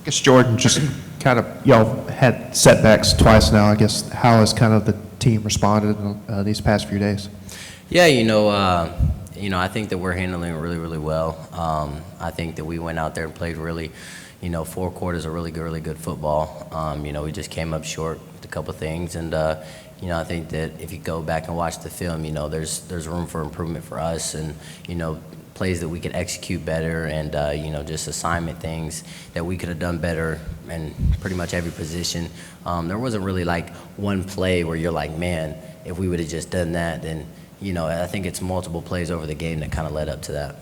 I guess Jordan, just kind of, y'all had setbacks twice now. I guess how has kind of the team responded these past few days? Yeah, I think that we're handling it really, really well. I think that we went out there and played really, 4 quarters of really good football. We just came up short with a couple things, and I think that if you go back and watch the film, there's room for improvement for us, and plays that we could execute better, and just assignment things that we could have done better in pretty much every position. There wasn't really like one play where you're like, man, if we would have just done that, then I think it's multiple plays over the game that kind of led up to that.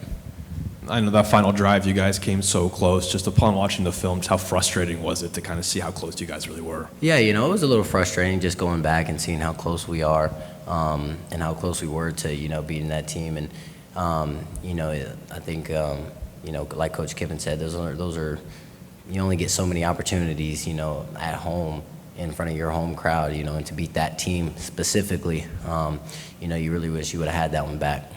I know that final drive, you guys came so close. Just upon watching the film, how frustrating was it to kind of see how close you guys really were? Yeah, it was a little frustrating just going back and seeing how close we are, and how close we were to beating that team. And I think like Coach Kiffin said, those are you only get so many opportunities at home in front of your home crowd, and to beat that team specifically, you really wish you would have had that one back.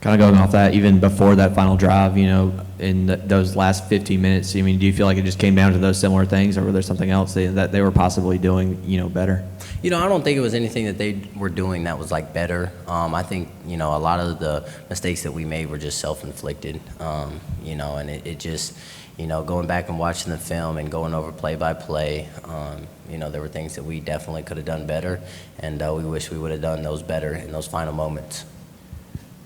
Kind of going off that, even before that final drive, in those last 15 minutes, do you feel like it just came down to those similar things, or was there something else that they were possibly doing, better? I don't think it was anything that they were doing that was like better. I think, a lot of the mistakes that we made were just self-inflicted, and it just, going back and watching the film and going over play by play, there were things that we definitely could have done better, and we wish we would have done those better in those final moments.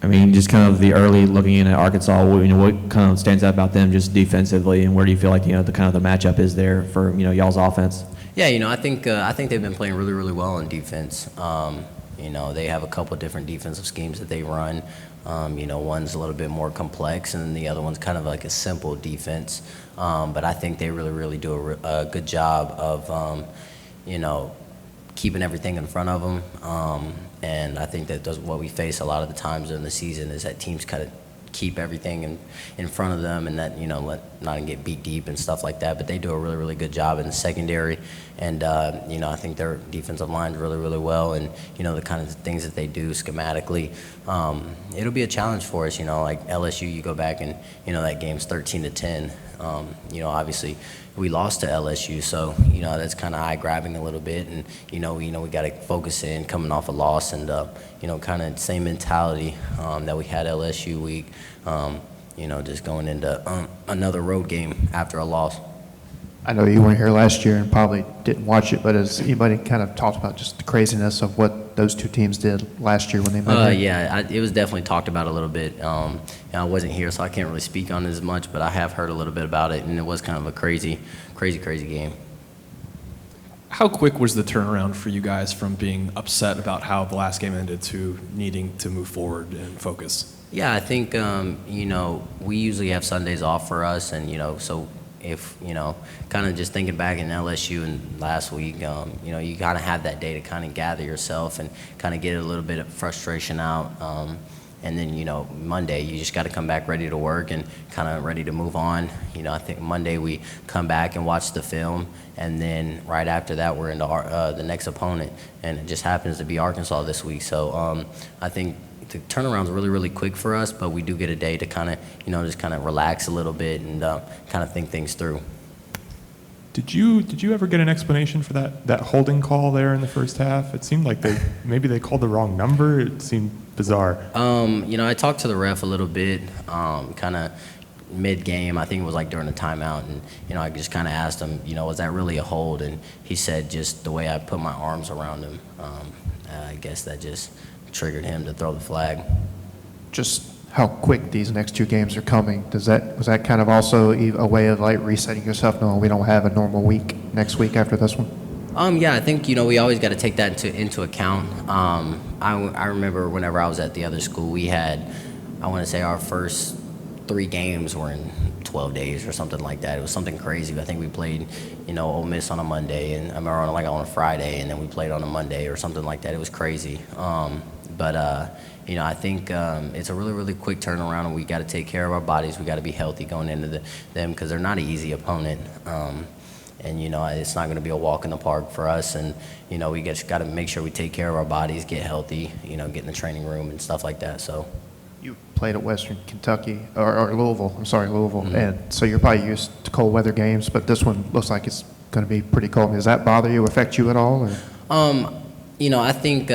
Just kind of the early looking in at Arkansas, what kind of stands out about them just defensively, and where do you feel like the kind of the matchup is there for y'all's offense? Yeah, I think they've been playing really, really well on defense. They have a couple different defensive schemes that they run. One's a little bit more complex, and then the other one's kind of like a simple defense. But I think they really, really do a good job of, keeping everything in front of them. And I think that's what we face a lot of the times during the season is that teams kind of keep everything in front of them, and that let not get beat deep and stuff like that. But they do a really, really good job in the secondary, and I think their defensive line really, really well, and the kind of things that they do schematically. It'll be a challenge for us. Like LSU, you go back and that game's 13-10. Obviously we lost to LSU, so that's kind of eye-grabbing a little bit, and we got to focus in coming off a loss, and kind of same mentality that we had LSU week, just going into another road game after a loss. I know you weren't here last year and probably didn't watch it, but has anybody kind of talked about just the craziness of what those two teams did last year when they met? Yeah, it was definitely talked about a little bit. I wasn't here, so I can't really speak on it as much, but I have heard a little bit about it, and it was kind of a crazy game. How quick was the turnaround for you guys from being upset about how the last game ended to needing to move forward and focus? Yeah, I think, we usually have Sundays off for us, and, so if, kind of just thinking back in LSU and last week, you kind of have that day to kind of gather yourself and kind of get a little bit of frustration out. And then, Monday, you just got to come back ready to work and kind of ready to move on. I think Monday we come back and watch the film, and then right after that we're into the next opponent, and it just happens to be Arkansas this week. So I think the turnaround's really, really quick for us, but we do get a day to kind of, just kind of relax a little bit and kind of think things through. Did you ever get an explanation for that holding call there in the first half? It seemed like maybe they called the wrong number. It seemed bizarre. I talked to the ref a little bit, kind of mid-game. I think it was like during the timeout, and I just kind of asked him, was that really a hold? And he said just the way I put my arms around him, I guess that just triggered him to throw the flag. Just how quick these next two games are coming. Was that kind of also a way of like resetting yourself? No, we don't have a normal week next week after this one. Yeah, I think we always got to take that into account. I remember whenever I was at the other school, we had, I want to say our first 3 games were in 12 days or something like that. It was something crazy. I think we played, Ole Miss on a Monday, and I remember on a Friday, and then we played on a Monday or something like that. It was crazy. But I think it's a really, really quick turnaround, and we got to take care of our bodies. We got to be healthy going into them because they're not an easy opponent. And it's not going to be a walk in the park for us. And we just got to make sure we take care of our bodies, get healthy, get in the training room and stuff like that. So. you played at Western Kentucky, or Louisville, I'm sorry, Louisville, and so you're probably used to cold weather games, but this one looks like it's going to be pretty cold. Does that bother you, affect you at all? Or? I think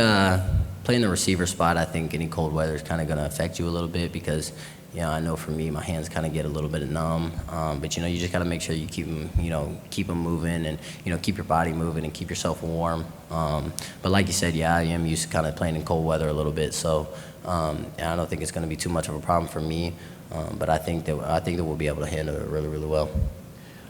playing the receiver spot, I think any cold weather is kind of going to affect you a little bit because, I know for me, my hands kind of get a little bit numb. But, you just got to make sure you keep them moving and, keep your body moving and keep yourself warm. But like you said, yeah, I am used to kind of playing in cold weather a little bit. So I don't think it's going to be too much of a problem for me. But I think that we'll be able to handle it really, really well.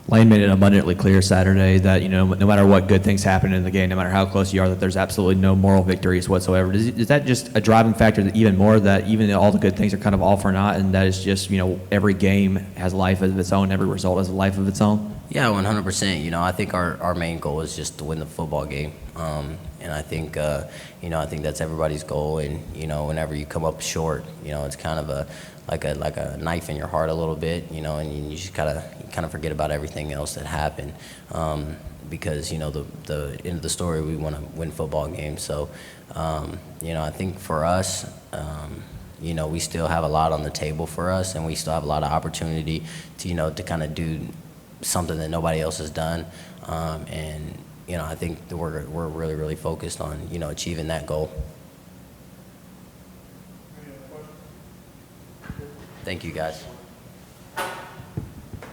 Lane made it abundantly clear Saturday that, no matter what good things happen in the game, no matter how close you are, that there's absolutely no moral victories whatsoever. Is that just a driving factor that even more, that even all the good things are kind of all for naught, and that it's just, every game has a life of its own, every result has a life of its own? Yeah, 100%. I think our main goal is just to win the football game. And I think, I think that's everybody's goal. And, whenever you come up short, it's kind of like a knife in your heart a little bit, and you just kind of forget about everything else that happened. Because, the end of the story, we want to win football games. So, I think for us, we still have a lot on the table for us, and we still have a lot of opportunity to kind of do something that nobody else has done. And, I think that we're really, really focused on, achieving that goal. Thank you, guys.